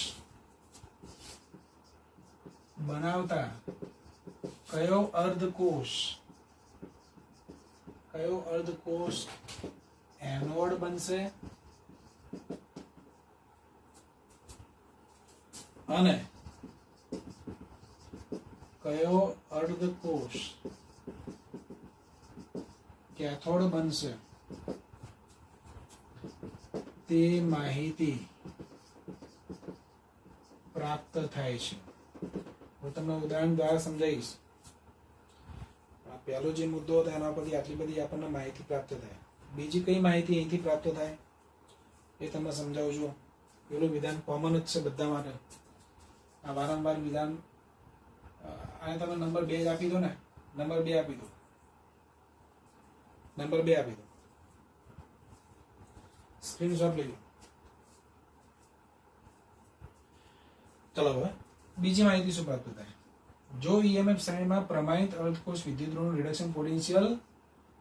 બનાવતા કયો અર્ધકોષ એનોડ બનશે અને કયો અર્ધકોષ કેથોડ બનશે, તે માહિતી પ્રાપ્ત થાય છે. હું તમને ઉદાહરણ દ્વારા સમજાવીશ. પહેલો જે મુદ્દો હતો એના પરથી આટલી બધી આપણને માહિતી પ્રાપ્ત થાય. બીજી કઈ માહિતી અહીંથી પ્રાપ્ત થાય એ તમને સમજાવું છું. પેલું વિધાન કોમન જ છે બધા માટે. આ વારંવાર વિધાન, આને તમે નંબર 2 આપી દો ને, નંબર 2 આપી દો. નંબર 2 આપી દો, સ્ક્રીનશોટ લઈ લો. ચલો હવે બીજી માહિતી શું પ્રાપ્ત થાય? જો ઈએમએફ શ્રેણીમાં પ્રમાણિત અર્ધકોષ વિદ્યુતધ્રુવનું રિડક્શન પોટેન્શિયલ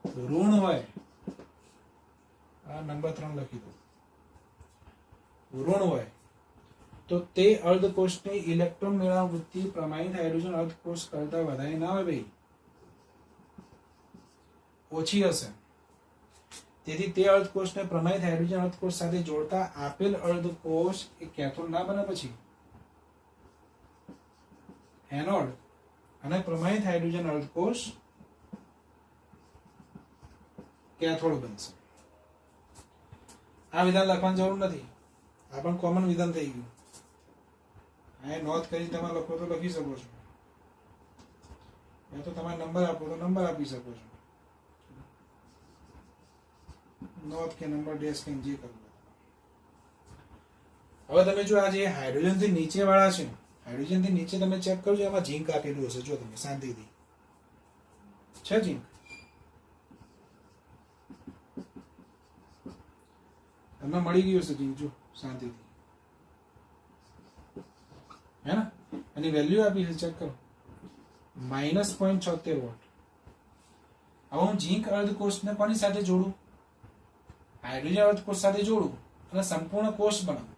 ઋણ હોય, આ નંબર 3 લખી દો, ઋણ હોય તો તે અર્ધકોષની ઇલેક્ટ્રોન મેળવવાની વૃત્તિ પ્રમાણિત હાઇડ્રોજન અર્ધકોષ કરતા વધારે ના હોય ભાઈ, ઓછી હશે. તેથી તે અર્ધકોષને પ્રમાણિત હાઇડ્રોજન અર્ધકોષ સાથે જોડતા આપેલ અર્ધકોષ એ કેથોડ ના બને, પછી એનોડ, અને પ્રમાણિત હાઇડ્રોજન અર્ધકોષ કેથોડ બનશે. આ વિધાન લખવાની જરૂર નથી, આ પણ કોમન વિધાન થઈ ગયું. આ નોંધ કરી તમે લખો તો લખી શકો છો, યા તો તમારે નંબર આપો તો નંબર આપી શકો છો, નોટ કે નંબર ડેશ કે જે કરવું. હવે તમે જો આ જે હાઇડ્રોજન થી નીચે વાળા છે, હાઇડ્રોજન થી નીચે તમે ચેક કરજો, એમાં ઝીંક આપેલું હશે. જો તમે શાંતિથી, છે ઝીંક? તમને મળી ગયું હશે ઝીંક, જો શાંતિથી, હે ને? એની વેલ્યુ આપી છે, ચેક કરો, -0.76 વોટ. હવે હું ઝીંક અર્ધકોષને કોની સાથે જોડું? હાઇડ્રોજન અર્ધકોષ સાથે જોડું અને સંપૂર્ણ કોષ બનાવું.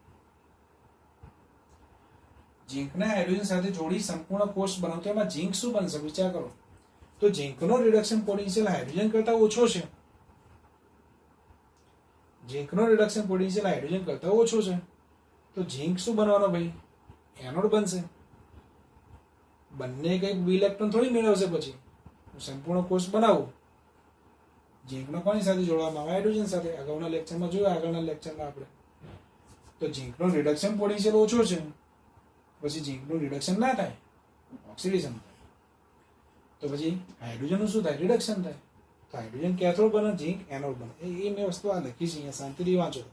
ઝીંકને હાઇડ્રોજન સાથે જોડી સંપૂર્ણ કોષ બનાવું તો એમાં ઝીંક શું બનશે? વિચાર કરો. તો ઝીંકનો રિડક્શન પોટેન્શિયલ હાઇડ્રોજન કરતા ઓછો છે. ઝીંકનો રિડક્શન પોટેન્શિયલ હાઇડ્રોજન કરતા ઓછો છે, તો ઝીંક શું બનવાનો ભાઈ? એનોડ બનશે. બંને કઈક ઇલેક્ટ્રોન થોડી મેળવશે. પછી સંપૂર્ણ કોષ બનાવું, ઝીંકનો કોની સાથે જોડવામાં આવે? હાઇડ્રોજન સાથે. અગાઉના લેક્ચરમાં જોયું, આગળના લેક્ચરમાં આપણે. તો ઝીંકનો રિડક્શન પોટેન્શિયલ ઓછો છે, પછી ઝીંકનું રિડક્શન ના થાય, ઓક્સિડેશન થાય. તો પછી હાઇડ્રોજનનું શું થાય? રિડક્શન થાય. તો હાઇડ્રોજન કેથોડ બને, ઝીંક એનોડ બને. એ મેં વસ્તુ આ લખી છે અહીંયા, શાંતિથી વાંચો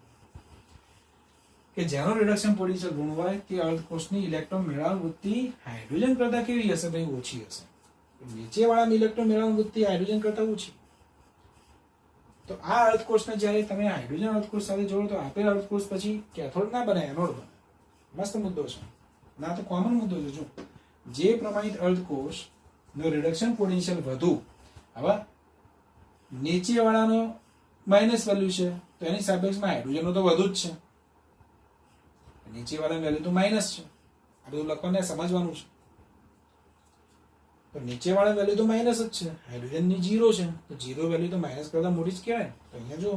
કે જેનો રિડક્શન પોટેન્શિયલ ઋણ હોય તે અર્ધકોષની ઇલેક્ટ્રોન મેળવવાની વૃત્તિ હાઇડ્રોજન કરતા કેવી હશે ભાઈ? ઓછી હશે. નીચેવાળાની ઇલેક્ટ્રોન મેળવવાની વૃત્તિ હાઇડ્રોજન કરતા ઓછી. તો આ અર્ધકોષને જ્યારે તમે હાઇડ્રોજન અર્ધકોષ સાથે જોડો તો આપેલ અર્ધકોષ પછી કેથોડ ના બને, એનોડ બને. મસ્ત મુદ્દો છે, ના તો કોમન મુદ્દો છે. જો જે પ્રમાણિત અર્ધકોષ નો રિડક્શન પોટેન્શિયલ વધુ, હવે નીચેવાળાનો માઇનસ વેલ્યુ છે તો એની સાપેક્ષમાં હાઇડ્રોજનનો તો વધુ જ છે, નીચેવાળાની વેલ્યુ તો માઇનસ છે. આ બધું લખવાને સમજવાનું છે. તો નીચેવાળા વેલ્યુ તો માઇનસ જ છે, હાઇડ્રોજનની 0 છે, તો 0 વેલ્યુ તો માઇનસ કરતા મોટી જ કહેવાય. તો અહીંયા જો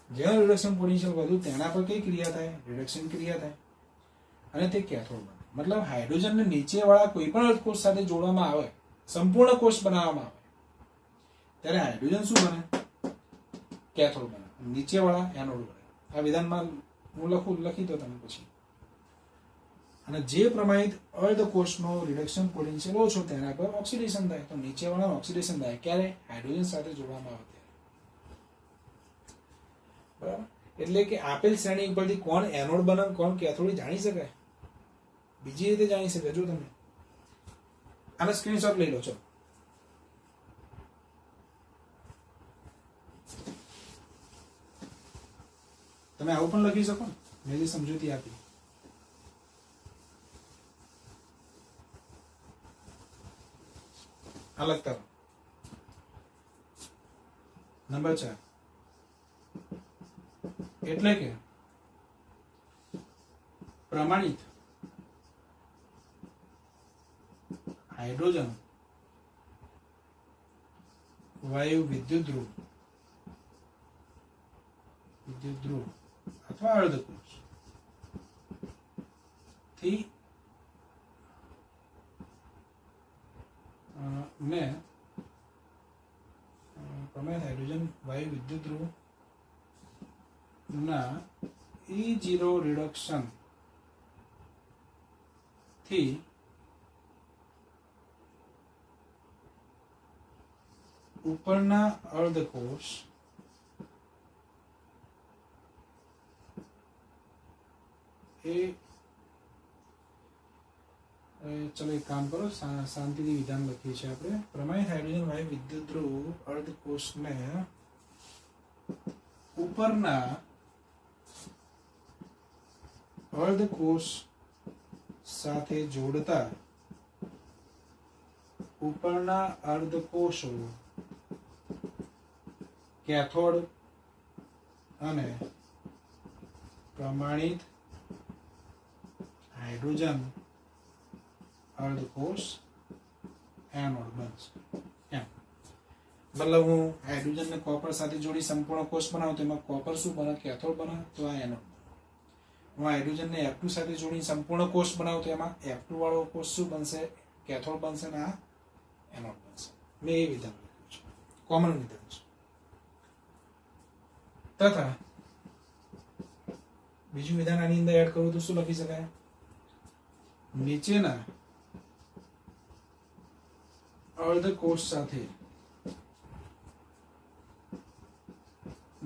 જેનો રિડક્શન પોટેન્શિયલ વધુ તેના પર કઈ ક્રિયા થાય? રિડક્શન ક્રિયા થાય, અને તે કેથોડ બને. મતલબ હાઇડ્રોજનને નીચેવાળા કોઈ પણ અર્ધકોષ સાથે જોડવામાં આવે, સંપૂર્ણ કોષ બનાવવામાં આવે, ત્યારે હાઇડ્રોજન શું બને? કેથોડ બને, નીચેવાળા એનોડ બને. આ વિધાનમાં હું લખી દો તમે પછી. અને જે પ્રમાણિત અર્ધકોષનો રિડક્શન પોટેન્શિયલ ઓછો તેના પર ઓક્સિડેશન થાય. તો નીચેવાળા ઓક્સિડેશન થાય ક્યારે? હાઇડ્રોજન સાથે જોડવામાં આવે ત્યારે. બરાબર? એટલે કે આપેલ શ્રેણી ઉપરથી કોણ એનોડ બને, કોણ કેથોડ જાણી શકાય? બીજી રીતે જાણી શકાય. જો તમે આનો સ્ક્રીનશોટ લઈ લો છો. તમે આવું પણ લખી શકો ને, મેં જે સમજૂતી આપી. આ લખતા રહો. નંબર 4, એટલે કે પ્રમાણિત હાઇડ્રોજન વાયુ વિદ્યુત ધ્રુવ અથવા અર્ધકોષ થી મેં પ્રમાણિત હાઇડ્રોજન વાયુ વિદ્યુત ધ્રુવ ના E0 રિડક્શન થી ઉપરના અર્ધકોષ એ ચલો એક કામ કરો, શાંતિથી વિધાન લખીએ છીએ આપણે. પ્રમાણિત હાઇડ્રોજન વાયુ વિદ્યુત ધ્રુવ અર્ધકોષને ઉપરના અર્ધકોષ સાથે જોડતા ઉપરના અર્ધકોષો કેથોડ અને પ્રમાણિત હાઇડ્રોજન અર્ધકોષ એનોડ બનશે. મતલબ હું હાઇડ્રોજન ને કોપર સાથે જોડી સંપૂર્ણ કોષ બનાવું તો એમાં કોપર શું બને? કેથોડ બને, તો આ એનોડ બને. હું હાઇડ્રોજન ને F2 સાથે જોડી સંપૂર્ણ કોષ બનાવું તો એમાં F2 વાળો કોષ શું બનશે? કેથોડ બનશે ને આ એનોડ બનશે. મેં એ વિધાન લખ્યું છે, કોમન વિધાન છે. તથા બીજું વિધાન આની અંદર એડ કરું તો શું લખી શકાય? નીચેના અર્ધકોષ સાથે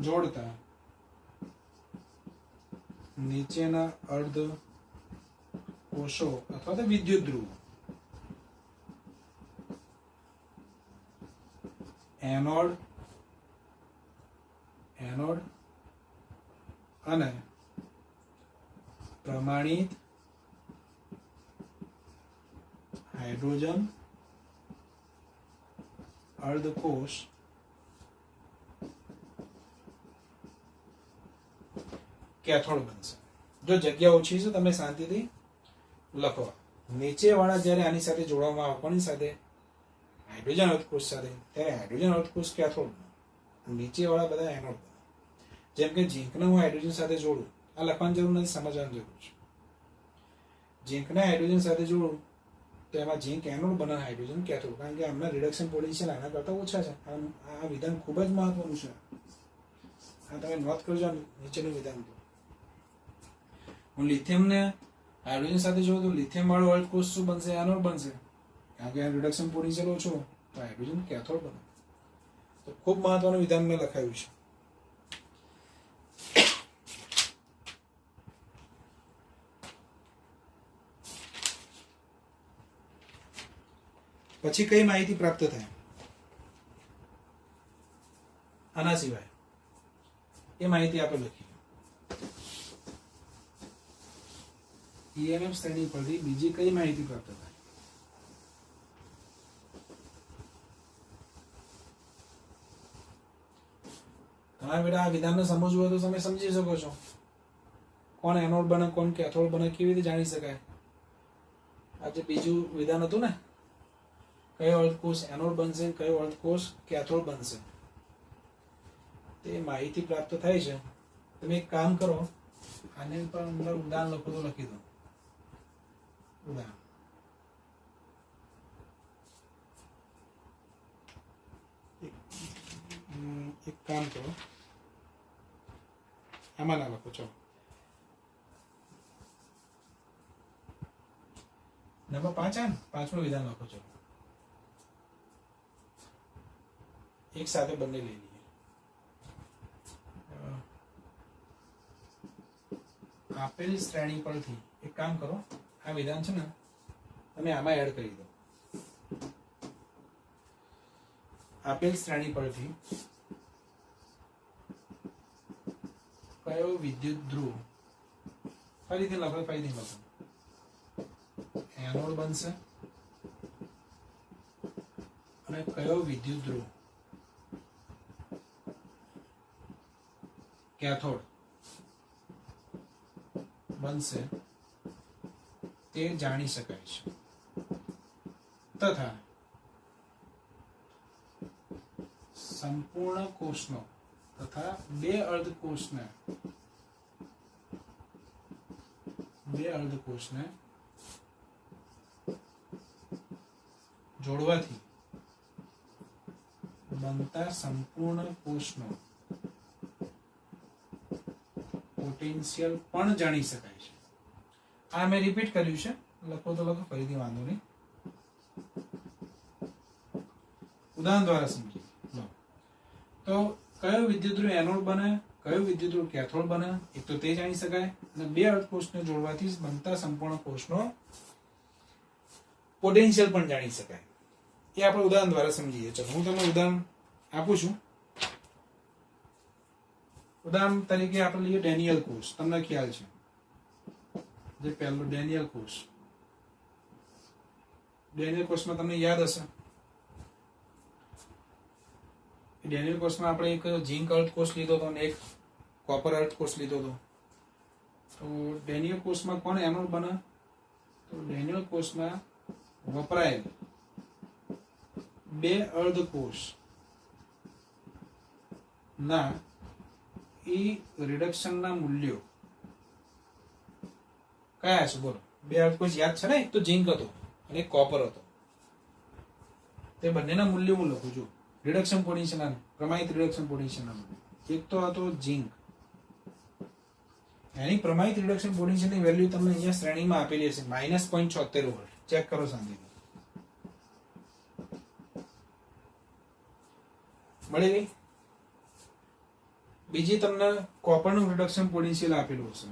જોડતા નીચેના અર્ધ કોષો અથવા તો વિદ્યુત ધ્રુવ એનોડ અને પ્રમાણિત હાઇડ્રોજન અર્ધકોષ કેથોડ બનશે. જો જગ્યા ઓછી છે તમે શાંતિથી લખો. નીચે વાળા જ્યારે આની સાથે જોડવામાં આવે કોની સાથે? હાઇડ્રોજન અર્ધકોષ સાથે, ત્યારે હાઇડ્રોજન અર્ધકોષ કેથોડ બને. નીચે વાળા બધા એનોડ બને. જેમ કે ઝીંકને હું હાઇડ્રોજન સાથે જોડું, આ લખવાની જરૂર નથી, સમજવાની જરૂર છે. ઝીંકને હાઇડ્રોજન સાથે જોડું તો એમાં ઝીંક એનોડ બને, હાઇડ્રોજન કેથોડ. કારણ કે આમના રિડક્શન પોટેન્શિયલ આના કરતા ઓછા છે. આ વિધાન ખૂબ જ મહત્વનું છે. આ તમે નોંધ કરજો નીચેનું વિધાન. હું લિથિયમને હાઇડ્રોજન સાથે જોઉં તો લિથિયમ વાળો અર્ધકોષ શું બનશે? એનોડ બનશે. કારણ કે રિડક્શન પોટેન્શિયલ ઓછો તો હાઇડ્રોજન કેથોડ બને. તો ખૂબ મહત્વનું વિધાન મેં લખાયું છે. પછી કઈ માહિતી પ્રાપ્ત થાય આના સિવાય? એ માહિતી આપણે લખીએ. EMF શ્રેણી પરથી બીજી કઈ માહિતી પ્રાપ્ત થાય? તમારે બેટા આ વિધાનને સમજવું હોય તો તમે સમજી શકો છો. કોણ એનોડ બને, કોણ કેથોડ બને, કેવી રીતે જાણી શકાય? આ જે બીજું વિધાન હતું ને, કયો અર્ધકોષ એનોડ બનશે, કયો અર્ધકોષ કેથોડ બનશે, તે માહિતી પ્રાપ્ત થાય છે. તમે એક કામ કરો, આને પણ અંદર ઉદાહરણ લખો તો લખી દો. ઉદાહરણ એક કામ કરો, આમાં ના લખો. ચલો નંબર 5 આ પાંચમું વિધાન લખો. ચલો એક સાથે બંને લઈ લઈએ. આપેલ શ્રેણી પરથી એક કામ કરો, આ વિધાન છે ને તમે આમાં એડ કરી દો. આપેલ શ્રેણી પરથી કયો વિદ્યુત ધ્રુવ, ફરીથી લખો એનોડ બનશે અને કયો વિદ્યુત ધ્રુવ કેથોડ બનશે તે જાણી શકાય છે. તથા સંપૂર્ણ કોષનો તથા બે અર્ધકોષને જોડવાથી બનતા સંપૂર્ણ કોષનો પોટેન્શિયલ પણ જાણી શકાય છે. આ મેં રિપીટ કર્યું છે, લખો તો લખો, ફરીથી વાંધો નહીં. ઉદાહરણ દ્વારા સમજીએ. તો કયો વિદ્યુતધ્રુવ એનોડ બને, કયો વિદ્યુતધ્રુવ કેથોડ બને, એક તો તે જાણી શકાય, અને બે અર્ધકોષને જોડવાથી બનતા સંપૂર્ણ કોષનો પોટેન્શિયલ પણ જાણી શકાય. એ આપણે ઉદાહરણ દ્વારા સમજીએ. ચલો હું તમને ઉદાહરણ આપું છું. ઉદાહરણ તરીકે આપણે લઈએ ડેનિયલ કોષ. તમને ખ્યાલ છે જે પહેલો ડેનિયલ કોષ. ડેનિયલ કોષમાં તમને યાદ હશે ડેનિયલ કોષમાં આપણે એક ઝિંક અર્થ કોષ લીધો હતો અને એક કોપર અર્થ કોષ લીધો હતો. તો ડેનિયલ કોષમાં કોણ એનોડ બને? તો ડેનિયલ કોષમાં વપરાયેલ બે અર્ધ કોષ ના ઈ રિડક્શનના મૂલ્યો કયા છે? બોલો. બે અર્ધ કોષ યાદ છે ને? એક તો ઝિંક હતો અને એક કોપર હતો. તે બંનેના મૂલ્યો હું લખું છું. રિડક્શન પોટેન્શિયલ, પ્રમાણિત રિડક્શન પોટેન્શિયલ. એક તો હતો ઝિંક, એની પ્રમાણિત રિડક્શન પોટેન્શિયલની વેલ્યુ તમને અહીંયા શ્રેણીમાં આપેલી હશે -0.76 વોલ્ટ. ચેક કરો શાંતિથી. મળી ગઈ. બીજી તમને કોપરનું રિડક્શન પોટેન્શિયલ આપેલું હશે.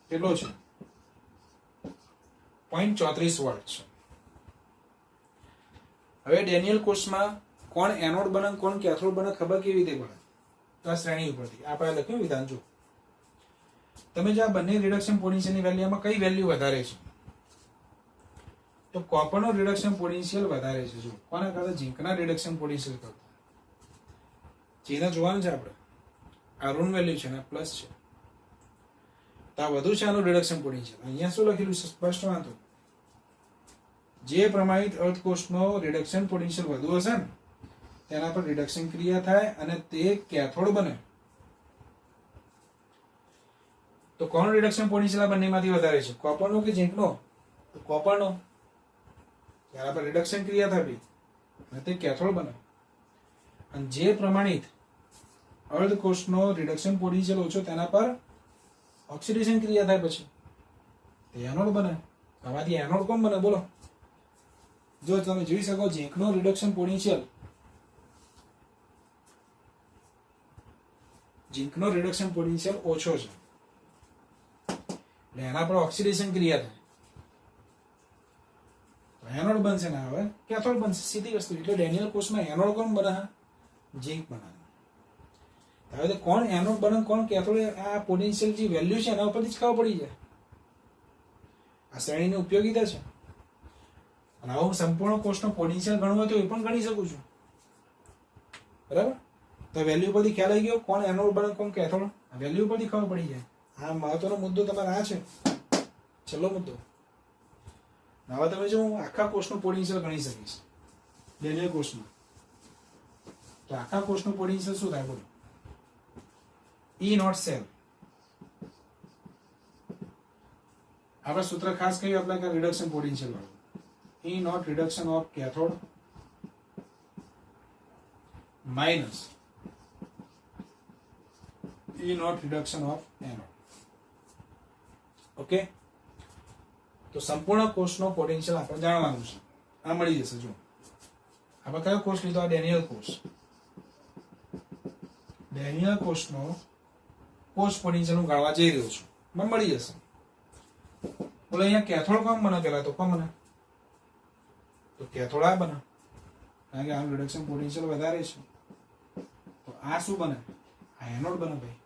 કેટલો છે? 0.34 વોલ્ટ છે. હવે ડેનિયલ કોષમાં કોણ એનોડ બને કોણ કેથોડ બને ખબર કેવી રીતે પડે? તો આ શ્રેણી ઉપરથી આપણે લખ્યું વિધાન જો. તમે જો આ બંને રિડક્શન પોટેન્શિયલની વેલ્યુમાં કઈ વેલ્યુ વધારે છે? તો કોપરનો રિડક્શન પોટેન્શિયલ વધારે છે. જો કોના કરતા? ઝિંકના રિડક્શન પોટેન્શિયલ કરતા. ચિહ્ન જોવાનું છે આપણે. આ ઋણ વેલ્યુ છે ને પ્લસ છે. તો આ વધુ છે આનું રિડક્શન પોટેન્શિયલ. અહીંયા શું લખેલું છે? સ્પષ્ટ વાંધો. જે પ્રમાણિત અર્ધકોષનો રિડક્શન પોટેન્શિયલ વધુ હશે ને તેના પર રિડક્શન ક્રિયા થાય અને તે કેથોડ બને. તો કોણ રિડક્શન પોટેન્શિયલ આ બંનેમાંથી વધારે છે? કોપરનો કે ઝિંકનો? તો કોપરનો. તેના પર રિડક્શન ક્રિયા થાય અને તે કેથોડ બને. અને જે પ્રમાણિત અર્ધકોષનો રિડક્શન પોટેન્શિયલ ઓછો તેના પર ઓક્સિડેશન ક્રિયા થાય પછી તે એનોડ બને. આમાંથી એનોડ કોણ બને? બોલો. જો તમે જોઈ શકો ઝિંકનો રિડક્શન પોટેન્શિયલ ઓછો છે એટલે એના પર ઓક્સિડેશન ક્રિયા થાય એનોડ બનશે ને હવે કેથોડ બનશે. સીધી વસ્તુ. એટલે ડેનિયલ કોષમાં એનોડ કોણ બને? ઝિંક બને. હવે કોણ એનોડ બને કોણ કેથોડ, આ પોટેન્શિયલ જે વેલ્યુ છે એના ઉપરથી જ ખબર પડી જાય. આ શ્રેણીની ઉપયોગિતા છે. અને આવું સંપૂર્ણ કોષનો પોટેન્શિયલ ગણવો હોય તો એ પણ ગણી શકું છું. બરાબર? તો વેલ્યુ પરથી ખ્યાલ આવી ગયો કોણ એનોડ બને કોણ કેથોડ. વેલ્યુ પરથી ખબર પડી જાય. આ મહત્વનો મુદ્દો તમારે આ છે, છેલ્લો મુદ્દો. હવે તમે જો હું આખા કોષનું પોટેન્શિયલ ગણી શકીશ ડેનિયલ કોષમાં, તો આખા કોષનું પોટેન્શિયલ શું થાય? બોલો. E naught cell. આપણે સૂત્ર ખાસ કહ્યું આપણે કે રિડક્શન પોટેન્શિયલ વાળું. E naught reduction of cathode minus E naught reduction of anode. Okay. તો સંપૂર્ણ કોષનો પોટેન્શિયલ આપણે જાણવાનું છે. આ મળી જશે. જો આપણે કયો કોષ લીધો? આ ડેનિયલ કોષ. ડેનિયલ કોષનો કોષ પોટેન્શિયલ હું ગણવા જઈ રહ્યો છું. મને મળી જશે. બોલો અહીંયા કેથોડ કોણ બને? પેલા તો કોણ બને? તો કેથોડ આ બને, કારણ કે આનું રિડક્શન પોટેન્શિયલ વધારે છે. તો આ શું બને? આ એનોડ બને ભાઈ.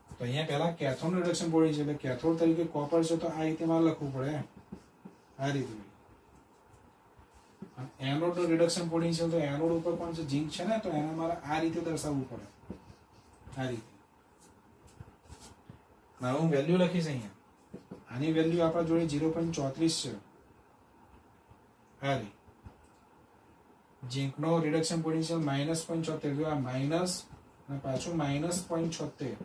તો અહીંયા પહેલા કેથોડનું રિડક્શન પોટેન્શિયલ એટલે કેથોડ તરીકે કોપર છે તો આ રીતે મારે લખવું પડે. આ રીતે. એનોડનું રિડક્શન પોટેન્શિયલ તો એનોડ ઉપર પણ છે ઝિંક છે ને, તો એને મારે આ રીતે દર્શાવવું પડે. આ રીતે. હવે હું વેલ્યુ લખીશ અહીંયા. આની વેલ્યુ આપણા જોડે 0.34 છે. આ રીતે. ઝિંકનો રિડક્શન પોટેન્શિયલ -0.76. આ માઇનસ અને પાછું -0.76.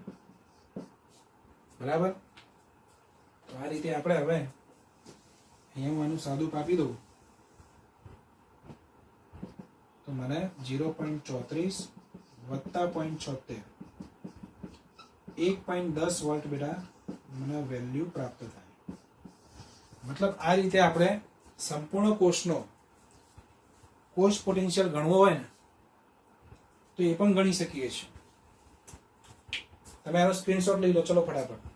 બરાબર? તો આ રીતે આપણે હવે અહીંયા હું આનું સાદું આપી દઉં તો મને 0.34 વત્તા 0.76 1.10 વોલ્ટ બેટા મને વેલ્યુ પ્રાપ્ત થાય. મતલબ આ રીતે આપણે સંપૂર્ણ કોષનો કોષ પોટેન્શિયલ ગણવો હોય ને તો એ પણ ગણી શકીએ છીએ. તમે આનો સ્ક્રીનશોટ લઈ લો. ચલો ફટાફટ.